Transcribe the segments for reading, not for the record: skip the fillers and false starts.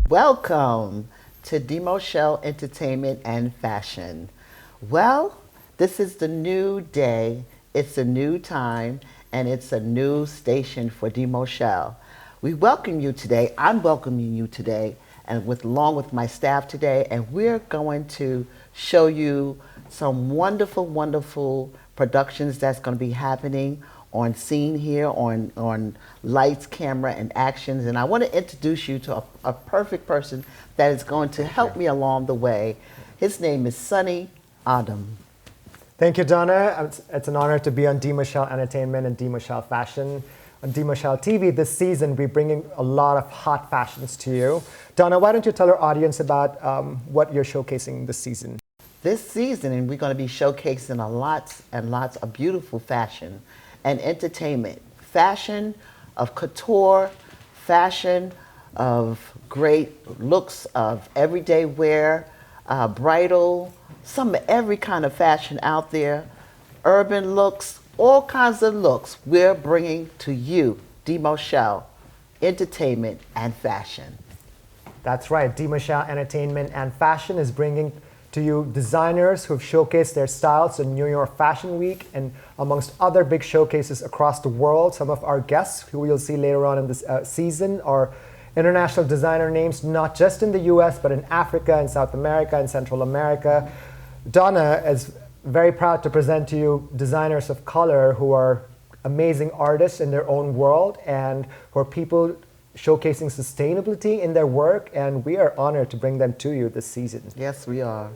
Welcome to Demo Shell Entertainment and Fashion. Well, this is the new day, it's a new time, and it's a new station for Demo Shell. We welcome you today. I'm welcoming you today, and along with my staff today, and we're going to show you some wonderful, wonderful productions that's going to be happening on scene here on lights, camera, and actions. And I want to introduce you to a perfect person that is going to help me along the way. His name is Sonny Adam. Thank you, Donna. It's an honor to be on Demo Shell Entertainment and Demo Shell Fashion. On Demo Shell TV this season, we're bringing a lot of hot fashions to you. Donna, why don't you tell our audience about what you're showcasing this season? This season, and we're going to be showcasing lots and lots of beautiful fashion and entertainment. Fashion of couture, fashion of great looks of everyday wear, bridal, some of every kind of fashion out there, urban looks, all kinds of looks we're bringing to you, Demo Shell Entertainment and Fashion. That's right, Demo Shell Entertainment and Fashion is bringing to you designers who have showcased their styles in New York Fashion Week and amongst other big showcases across the world. Some of our guests who you'll see later on in this season are international designer names, not just in the US, but in Africa and South America and Central America. Donna is very proud to present to you designers of color who are amazing artists in their own world and who are people showcasing sustainability in their work, and we are honored to bring them to you this season. Yes, we are.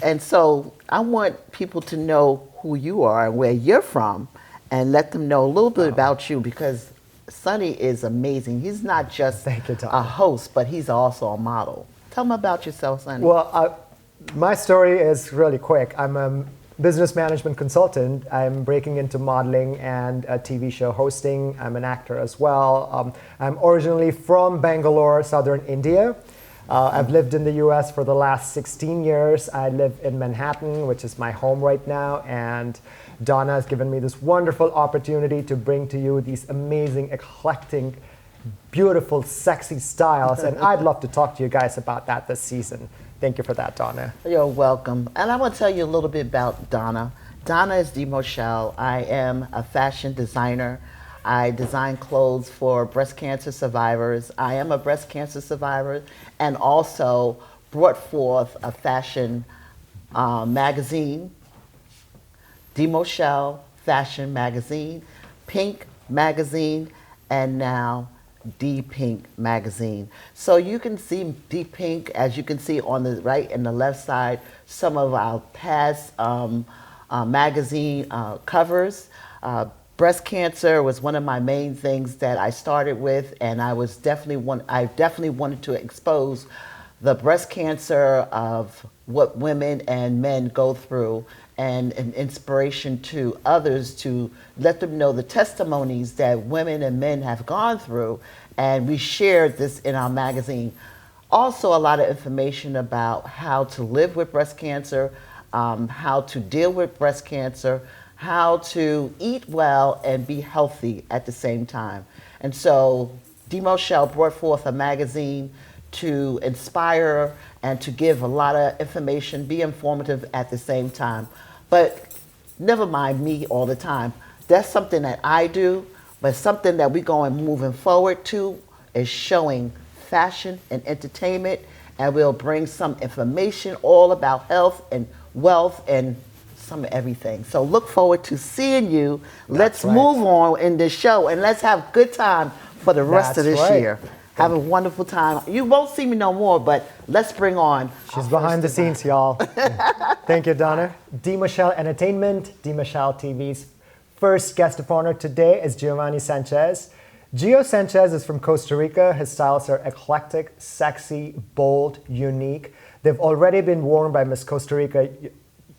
And so I want people to know who you are and where you're from and let them know a little bit about you, because Sonny is amazing. He's not just a host, but he's also a model. Tell them about yourself, Sonny. Well, my story is really quick. I'm a business management consultant. I'm breaking into modeling and TV show hosting. I'm an actor as well. I'm originally from Bangalore, southern India. I've lived in the US for the last 16 years. I live in Manhattan, which is my home right now. And Donna has given me this wonderful opportunity to bring to you these amazing, eclectic, beautiful, sexy styles. And I'd love to talk to you guys about that this season. Thank you for that, Donna. You're welcome. And I want to tell you a little bit about Donna. Donna is Demo Shell. I am a fashion designer. I design clothes for breast cancer survivors. I am a breast cancer survivor and also brought forth a fashion magazine, Demo Shell Fashion Magazine, Pink Magazine, and now D Pink Magazine. So you can see D Pink, as you can see on the right and the left side, some of our past magazine covers. Breast cancer was one of my main things that I started with, and I definitely wanted to expose the breast cancer of what women and men go through, and an inspiration to others to let them know the testimonies that women and men have gone through. And we shared this in our magazine. Also, a lot of information about how to live with breast cancer, how to deal with breast cancer, how to eat well and be healthy at the same time. And so Demo Shell brought forth a magazine to inspire and to give a lot of information, be informative at the same time. But never mind me all the time. That's something that I do, but something that we're going moving forward to is showing fashion and entertainment, and we'll bring some information all about health and wealth and some of everything. So look forward to seeing you. Let's move on in this show, and let's have a good time for the rest of this year. Have a wonderful time. You won't see me no more, but let's bring on. She's behind the scenes, y'all. Thank you, Donna. Demo Shell Entertainment, Demo Shell TV's first guest of honor today is Giovanni Sanchez. Gio Sanchez is from Costa Rica. His styles are eclectic, sexy, bold, unique. They've already been worn by Miss Costa Rica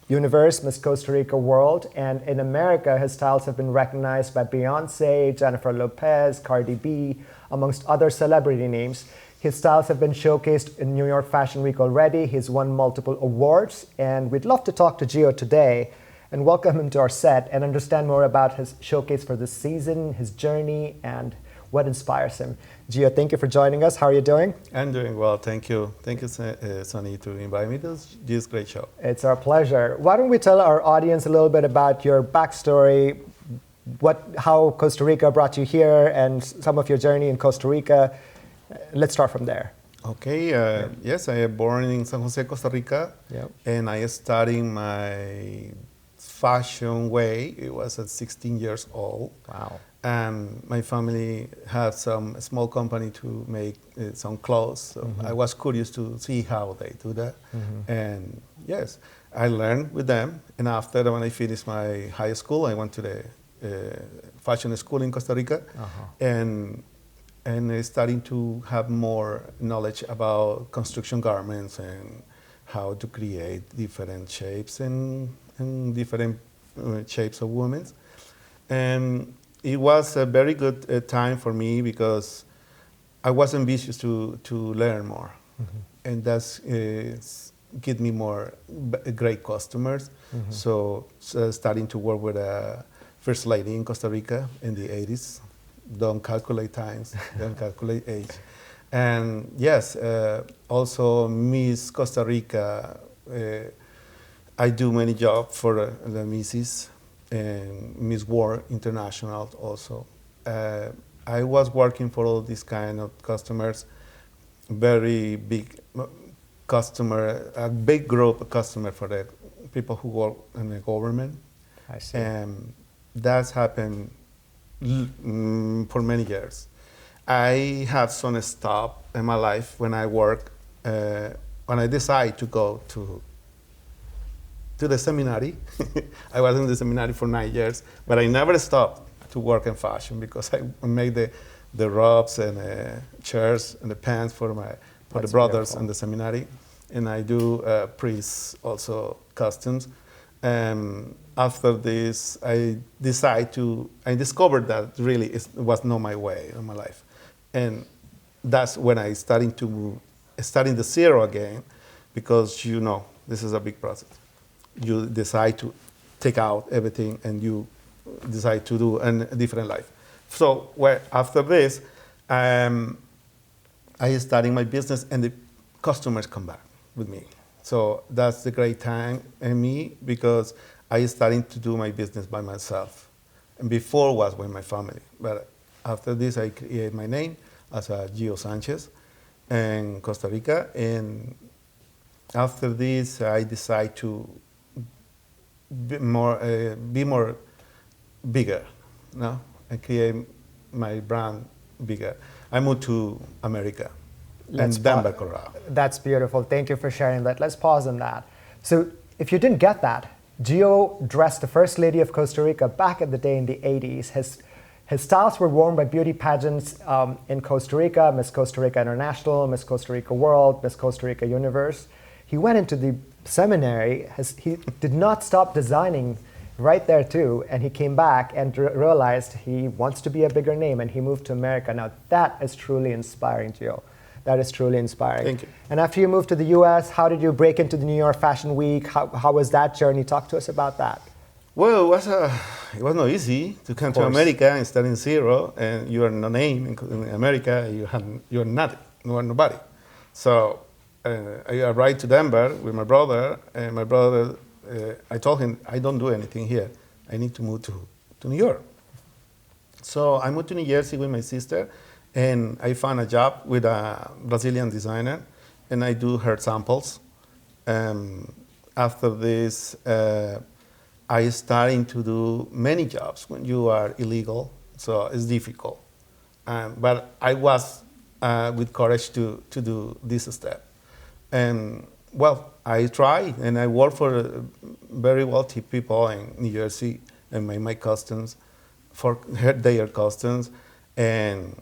Universe, Miss Costa Rica World, and in America, his styles have been recognized by Beyonce, Jennifer Lopez, Cardi B, amongst other celebrity names. His styles have been showcased in New York Fashion Week already. He's won multiple awards, and we'd love to talk to Gio today and welcome him to our set and understand more about his showcase for this season, his journey, and what inspires him. Gio, thank you for joining us. How are you doing? I'm doing well, thank you. Thank you, Sonny, to invite me to this great show. It's our pleasure. Why don't we tell our audience a little bit about your backstory, how Costa Rica brought you here, and some of your journey in Costa Rica. Let's start from there. Okay, yes, I am born in San Jose, Costa Rica, Yep. and I started my fashion way. It was at 16 years old. Wow. And my family had some small company to make some clothes. So I was curious to see how they do that. And yes, I learned with them. And after when I finished my high school, I went to the fashion school in Costa Rica. And starting to have more knowledge about construction garments and how to create different shapes and different shapes of women. And it was a very good time for me because I was ambitious to learn more. And that's give me more great customers. So starting to work with a first lady in Costa Rica in the 80s. Don't calculate times, don't calculate age. And yes, also Miss Costa Rica, I do many jobs for the Misses and Miss World International also. I was working for all these kind of customers, very big customer, a big group of customers for the people who work in the government. I see. And that's happened for many years. I have some stop in my life when I work, when I decide to go to the seminary. I was in the seminary for 9 years, but I never stopped to work in fashion because I made the robes and chairs and the pants for the brothers in the seminary, and I do priests also customs. After this, I discovered that really it was not my way in my life. And that's when I starting the zero again, because this is a big process. You decide to take out everything and you decide to do a different life. So after this, I started my business and the customers come back with me. So that's the great time in me because I started to do my business by myself. And before was with my family. But after this, I created my name as Gio Sanchez in Costa Rica. And after this, I decided to be more bigger, and create my brand bigger. I moved to America. And Denver, Colorado. That's beautiful. Thank you for sharing that. Let's pause on that. So if you didn't get that, Gio dressed the first lady of Costa Rica back in the day in the 80s. His styles were worn by beauty pageants in Costa Rica, Miss Costa Rica International, Miss Costa Rica World, Miss Costa Rica Universe. He went into the seminary. He did not stop designing right there too, and he came back and realized he wants to be a bigger name, and he moved to America. Now that is truly inspiring, Gio. That is truly inspiring. Thank you. And after you moved to the US, how did you break into the New York Fashion Week? How was that journey? Talk to us about that. Well, it was not easy to come to America and start in zero, and you are no name in America. You are nothing. You are nobody. So I arrived to Denver with my brother, and my brother, I told him I don't do anything here. I need to move to New York. So I moved to New Jersey with my sister. And I found a job with a Brazilian designer, and I do her samples. After this, I started to do many jobs when you are illegal, so it's difficult. But I was with courage to do this step. And well, I tried, and I worked for very wealthy people in New Jersey, and made my customs for their customs. And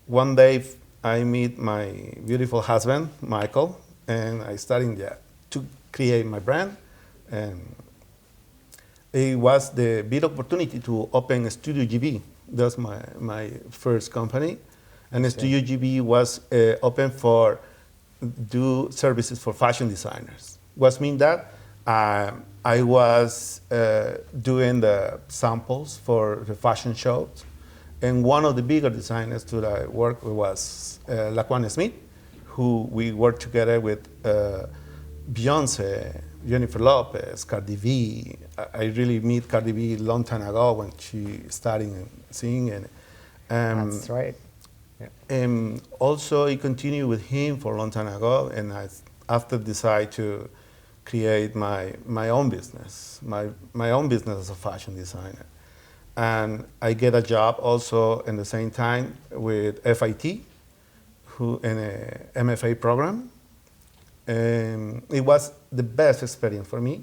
one day, I meet my beautiful husband, Michael, and I started to create my brand. And it was the big opportunity to open a Studio GB. That's my first company. And Studio GB was open for do services for fashion designers. What mean that I was doing the samples for the fashion shows. And one of the bigger designers that I worked with was Laquan Smith, who we worked together with Beyonce, Jennifer Lopez, Cardi B. I really meet Cardi B a long time ago when she started singing. That's right. Yeah. And also, I continued with him for a long time ago, and I after decided to create my own business, my own business as a fashion designer. And I get a job also in the same time with FIT, who in a MFA program. And it was the best experience for me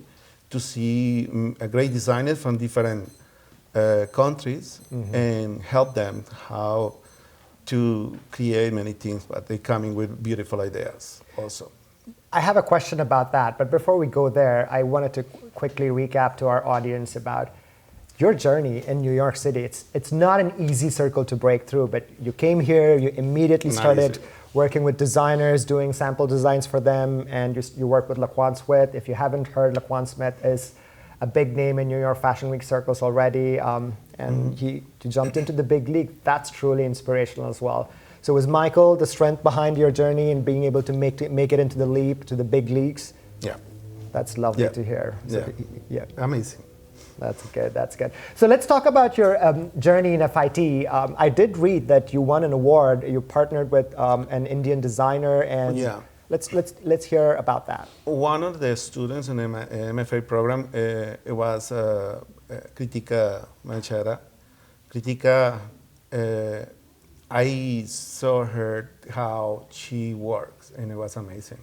to see a great designer from different countries and help them how to create many things, but they coming with beautiful ideas also. I have a question about that, but before we go there, I wanted to quickly recap to our audience about your journey in New York City. It's not an easy circle to break through, but you came here, you immediately started working with designers, doing sample designs for them, and you work with Laquan Smith. If you haven't heard, Laquan Smith is a big name in New York Fashion Week circles already, and he jumped into the big league. That's truly inspirational as well. So was Michael the strength behind your journey and being able to make it into the leap to the big leagues? Yeah. That's lovely to hear. So, yeah. Amazing. That's good. That's good. So let's talk about your journey in FIT. I did read that you won an award. You partnered with an Indian designer, and let's hear about that. One of the students in the MFA program it was Kritika Manchera. Kritika, I saw her how she works, and it was amazing.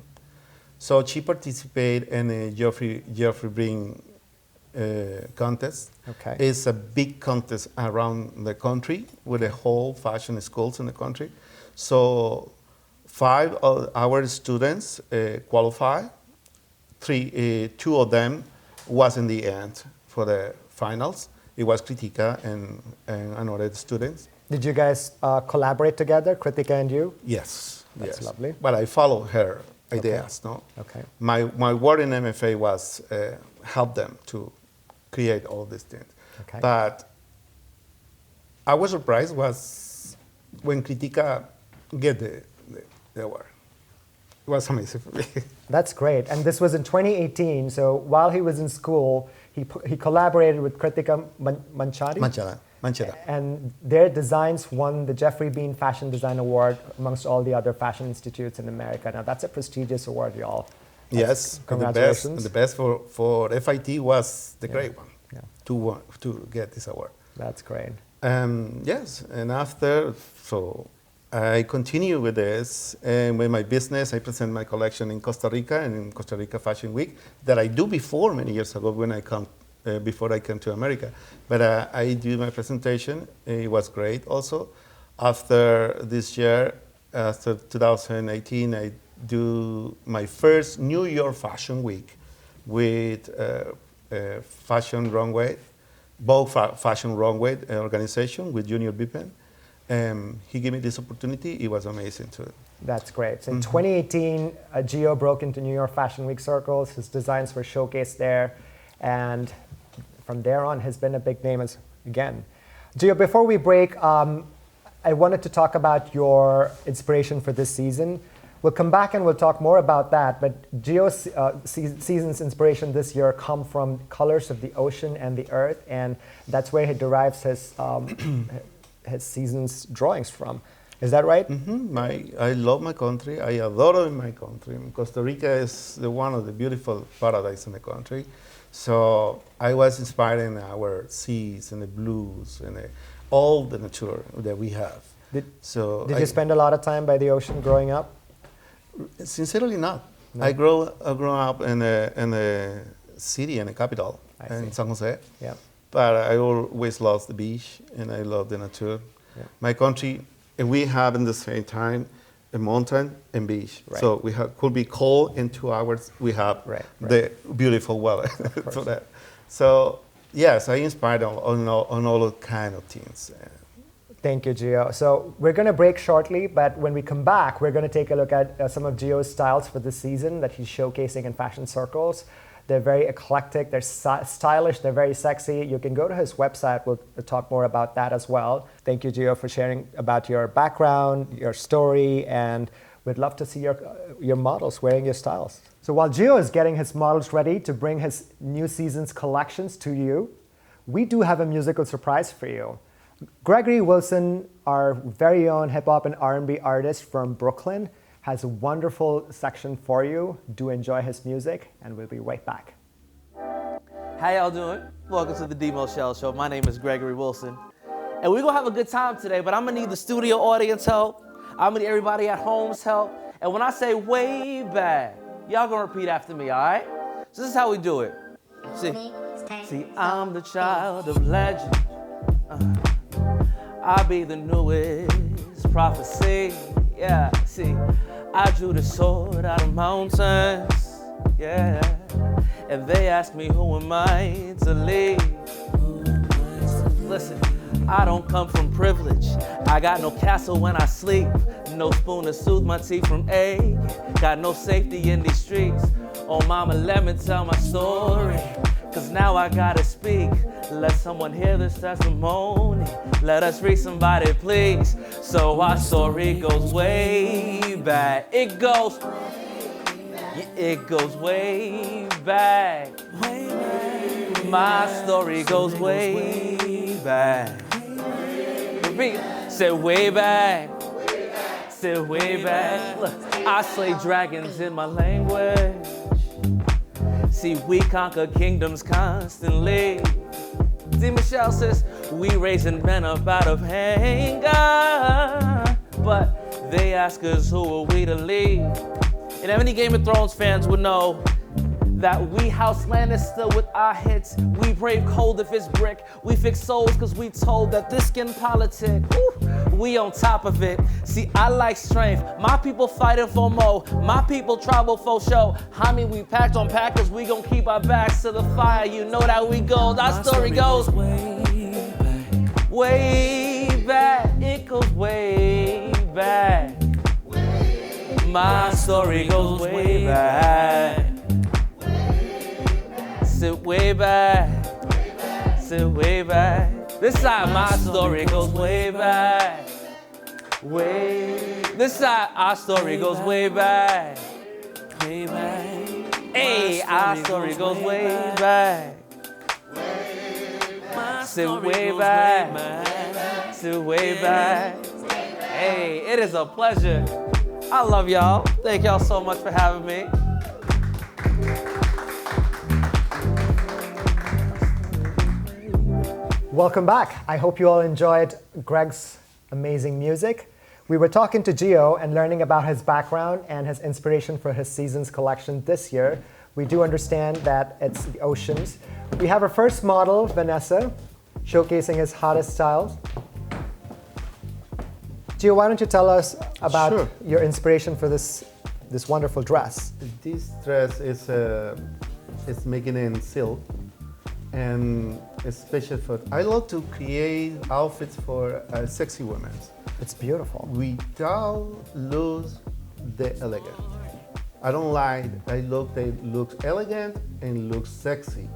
So she participated in a Geoffrey Bring contest. Okay. It's a big contest around the country with the whole fashion schools in the country. So 5 of our students qualify. 2 of them was in the end for the finals. It was Kritika and another students. Did you guys collaborate together, Kritika and you? Yes. That's lovely. But I follow her ideas. Okay. No. Okay. My work in MFA was help them to create all these things. Okay. But I was surprised was when Kritika get the award. It was amazing for me. That's great. And this was in 2018. So while he was in school, he collaborated with Kritika Manchera. And their designs won the Jeffrey Bean Fashion Design Award amongst all the other fashion institutes in America. Now that's a prestigious award, y'all. Yes, congratulations. And the best for FIT was the great one to get this award. That's great. Yes, and after, so I continue with this, and with my business, I present my collection in Costa Rica and in Costa Rica Fashion Week that I do before many years ago when I come, before I came to America. But I do my presentation, it was great also. After this year, after 2018, I do my first New York Fashion Week with Fashion Runway, both Fashion Runway organization with Junior Bippen. He gave me this opportunity. It was amazing too. That's great. So in 2018, Gio broke into New York Fashion Week circles. His designs were showcased there. And from there on, has been a big name again. Gio, before we break, I wanted to talk about your inspiration for this season. We'll come back and we'll talk more about that, but Gio's season's inspiration this year come from colors of the ocean and the earth, and that's where he derives his season's drawings from. Is that right? I love my country. I adore my country. Costa Rica is one of the beautiful paradise in the country. So I was inspired in our seas and the blues and all the nature that we have. Did you spend a lot of time by the ocean growing up? Sincerely not. No. I grew up in a city, in a capital, in San Jose. Yeah. But I always loved the beach and I love the nature. Yeah. My country, and we have in the same time a mountain and beach. Right. So we could be cold in 2 hours. We have the beautiful weather for that. So yes, I inspired on all kind of things. Thank you, Gio. So we're going to break shortly, but when we come back, we're going to take a look at some of Gio's styles for this season that he's showcasing in fashion circles. They're very eclectic, they're stylish, they're very sexy. You can go to his website. We'll talk more about that as well. Thank you, Gio, for sharing about your background, your story, and we'd love to see your models wearing your styles. So while Gio is getting his models ready to bring his new season's collections to you, we do have a musical surprise for you. Gregory Wilson, our very own hip-hop and R&B artist from Brooklyn, has a wonderful section for you. Do enjoy his music, and we'll be right back. How y'all doing? Welcome to the D Moshel Show. My name is Gregory Wilson, and we're gonna have a good time today, but I'm gonna need the studio audience help. I'm gonna need everybody at home's help. And when I say way back, y'all gonna repeat after me, all right? So this is how we do it. See, I'm the child of legend. I be the newest prophecy. Yeah, see, I drew the sword out of mountains. Yeah, and they ask me who am I to lead. Listen, I don't come from privilege. I got no castle when I sleep. No spoon to soothe my teeth from ache. Got no safety in these streets. Oh mama, let me tell my story. Cause now I gotta speak. Let someone hear this testimony. Let us read somebody, please. So our story goes way back. It goes way back. My story goes way back. Repeat. Say way back. Say way back. Look, I slay dragons in my language. See, we conquer kingdoms constantly. D. Michelle says, we raising men up out of anger. But they ask us who are we to lead. And any Game of Thrones fans would know that we house Lannister with our hits. We brave cold if it's brick. We fix souls cause we told that this skin politic. Ooh, we on top of it. See, I like strength. My people fighting for more. My people travel for show. I mean, we packed on packers. We gon' keep our backs to the fire. You know that we go. Our story goes way back. Way back. It goes way back. My story goes way back. Sit way back, sit way back. This side, my story goes way back. This side, our story goes way back. Hey, our story goes way back. Sit way back, sit way back. Hey, it is a pleasure. I love y'all. Thank y'all so much for having me. Welcome back. I hope you all enjoyed Greg's amazing music. We were talking to Gio and learning about his background and his inspiration for his season's collection this year. We do understand that it's the oceans. We have our first model, Vanessa, showcasing his hottest styles. Gio, why don't you tell us about your inspiration for this wonderful dress? This dress is making in silk. And especially I love to create outfits for sexy women. It's beautiful. Without lose the elegant. I don't like, they look elegant and look sexy.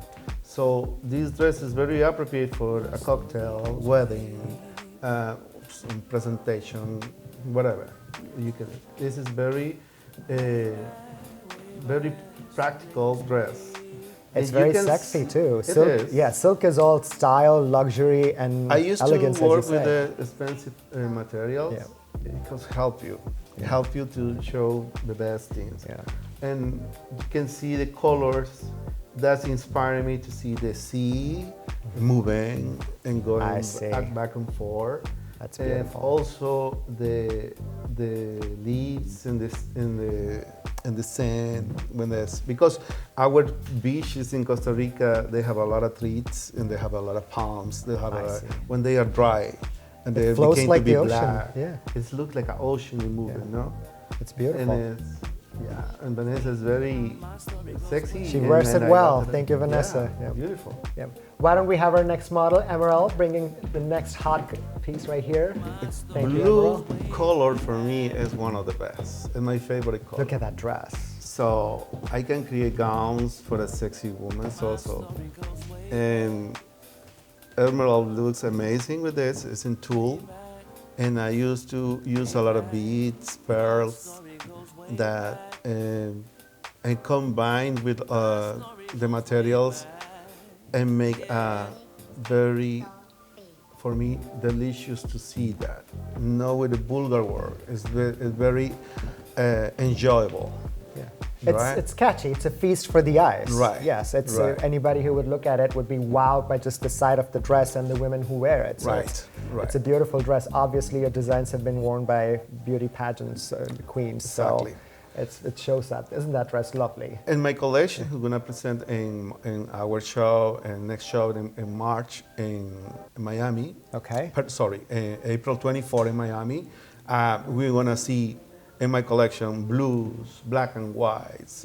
So this dress is very appropriate for a cocktail, wedding, some presentation, whatever. This is very practical dress. It's very sexy too. Silk, it is. Yeah, silk is all style, luxury, and elegance. I used to work with the expensive materials because help you to show the best things. Yeah. And you can see the colors. That's inspiring me to see the sea moving and going back and forth. That's beautiful. And also the leaves and the sand because our beaches in Costa Rica, they have a lot of trees and they have a lot of palms. They have when they are dry and they became like to be the ocean. black. Yeah. It looks like an ocean moving, no? It's beautiful. And and Vanessa is very sexy. She wears it well. Thank you, Vanessa. Yeah, beautiful. Yeah. Why don't we have our next model, Emerald, bringing the next hot piece right here. Blue color for me is one of the best. It's my favorite color. Look at that dress. So I can create gowns for a sexy woman also. And Emerald looks amazing with this. It's in tulle. And I used to use a lot of beads, pearls, that and combine with the materials and make a very, for me, delicious to see that. No with the vulgar word. It's very enjoyable. Yeah. Right? It's catchy. It's a feast for the eyes. Right. Yes. It's Right. anybody who would look at it would be wowed by just the sight of the dress and the women who wear it. So Right. It's, Right. it's a beautiful dress. Obviously, your designs have been worn by beauty pageants, the queens. Exactly. So it shows that. Isn't that dress lovely? And my collection, we're gonna present in our show and next show in March in Miami. Okay. April 24 in Miami. We're gonna see in my collection blues, black and whites,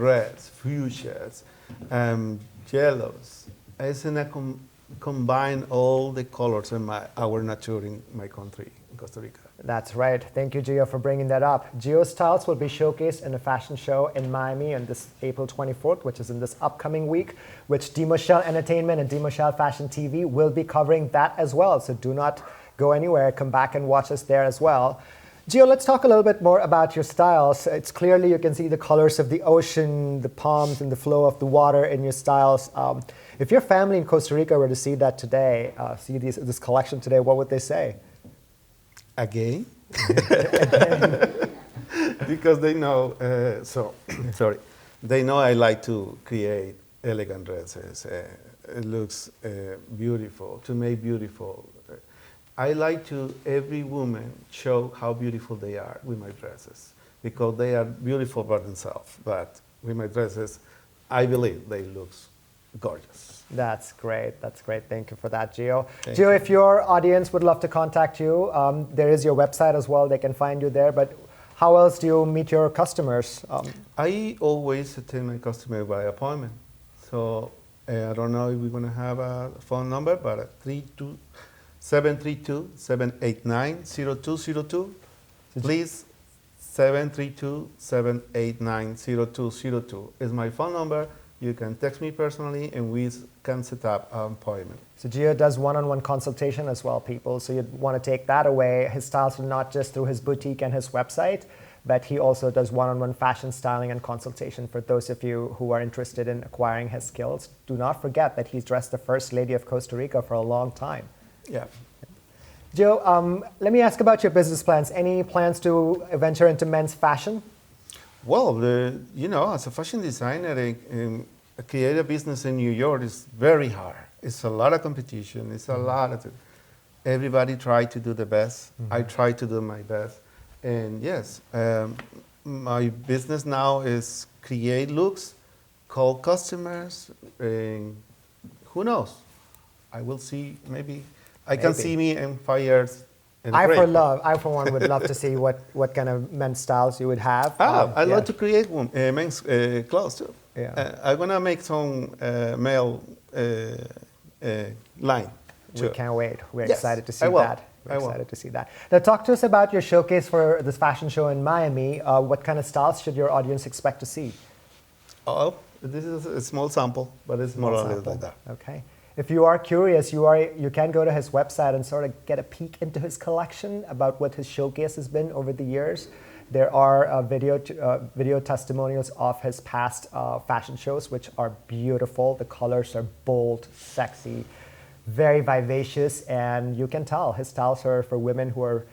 reds, fuchsias, yellows. It's gonna combine all the colors in our nature in my country, in Costa Rica. That's right. Thank you, Gio, for bringing that up. Gio styles will be showcased in a fashion show in Miami on this April 24th, which is in this upcoming week, which Dimoshel Entertainment and Dimoshel Fashion TV will be covering that as well. So do not go anywhere. Come back and watch us there as well. Gio, let's talk a little bit more about your styles. It's clearly you can see the colors of the ocean, the palms, and the flow of the water in your styles. If your family in Costa Rica were to see that today, see this collection today, what would they say? Again? Because they know, sorry, they know I like to create elegant dresses. It looks beautiful, to make beautiful. I like to, every woman, show how beautiful they are with my dresses, because they are beautiful by themselves, but with my dresses, I believe they look gorgeous. That's great. That's great. Thank you for that, Gio. Thank Gio, you. if your audience would love to contact you, there is your website as well. They can find you there. But how else do you meet your customers? I always attend my customer by appointment. So I don't know if we're going to have a phone number, but 732-789-0202. Please, 732-789-0202 is my phone number. You can text me personally, and we can set up an appointment. So Gio does one-on-one consultation as well, people. So you'd want to take that away. His styles are not just through his boutique and his website, but he also does one-on-one fashion styling and consultation for those of you who are interested in acquiring his skills. Do not forget that he's dressed the First Lady of Costa Rica for a long time. Yeah. Gio, let me ask about your business plans. Any plans to venture into men's fashion? Well, as a fashion designer, create a business in New York is very hard. It's a lot of competition. It's a lot of everybody try to do the best. I try to do my best. And yes, my business now is create looks, call customers, and who knows? I will see, maybe I can see me in 5 years. I for one would love to see what kind of men's styles you would have. I'd love to create men's clothes too. Yeah. I'm gonna make some male line. We can't wait. We're Yes, excited to see I will. that. We're I will. excited to see that. Now, talk to us about your showcase for this fashion show in Miami. What kind of styles should your audience expect to see? Oh, this is a small sample, but it's more or less like that. Okay. If you are curious, you can go to his website and sort of get a peek into his collection about what his showcase has been over the years. There are video testimonials of his past fashion shows, which are beautiful. The colors are bold, sexy, very vivacious, and you can tell his styles are for women who are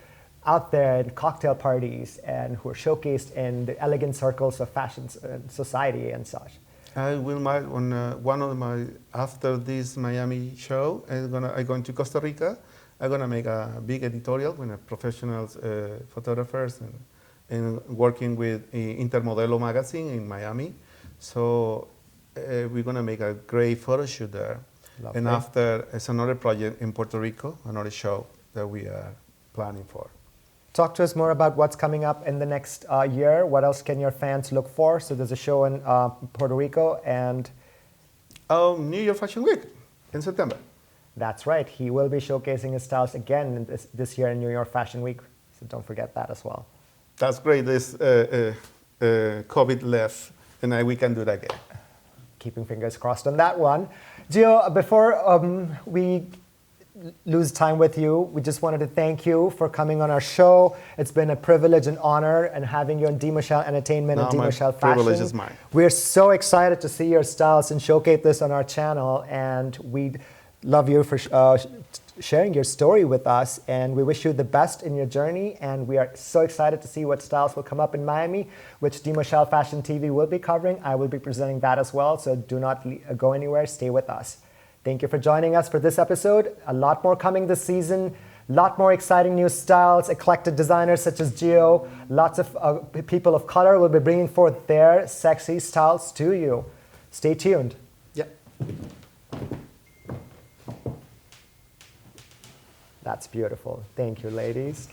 out there in cocktail parties and who are showcased in the elegant circles of fashion society and such. I will on one of my after this Miami show. I'm going to Costa Rica. I'm gonna make a big editorial with professional photographers and working with Intermodelo magazine in Miami. So we're gonna make a great photo shoot there. Lovely. And after it's another project in Puerto Rico, another show that we are planning for. Talk to us more about what's coming up in the next year. What else can your fans look for? So there's a show in Puerto Rico and... New York Fashion Week in September. That's right. He will be showcasing his styles again this year in New York Fashion Week. So don't forget that as well. That's great. COVID left, and we can do that again. Keeping fingers crossed on that one. Gio, before we lose time with you, we just wanted to thank you for coming on our show. It's been a privilege and honor and having you on DeMichelle Entertainment and No, my DeMichelle Fashion. privilege is mine. We're so excited to see your styles and showcase this on our channel, and we love you for sharing your story with us, and we wish you the best in your journey, and we are so excited to see what styles will come up in Miami, which DeMichelle Fashion TV will be covering. I will be presenting that as well, so do not go anywhere. Stay with us. Thank you for joining us for this episode. A lot more coming this season. A lot more exciting new styles, eclectic designers such as Gio. Lots of people of color will be bringing forth their sexy styles to you. Stay tuned. Yep. That's beautiful. Thank you, ladies.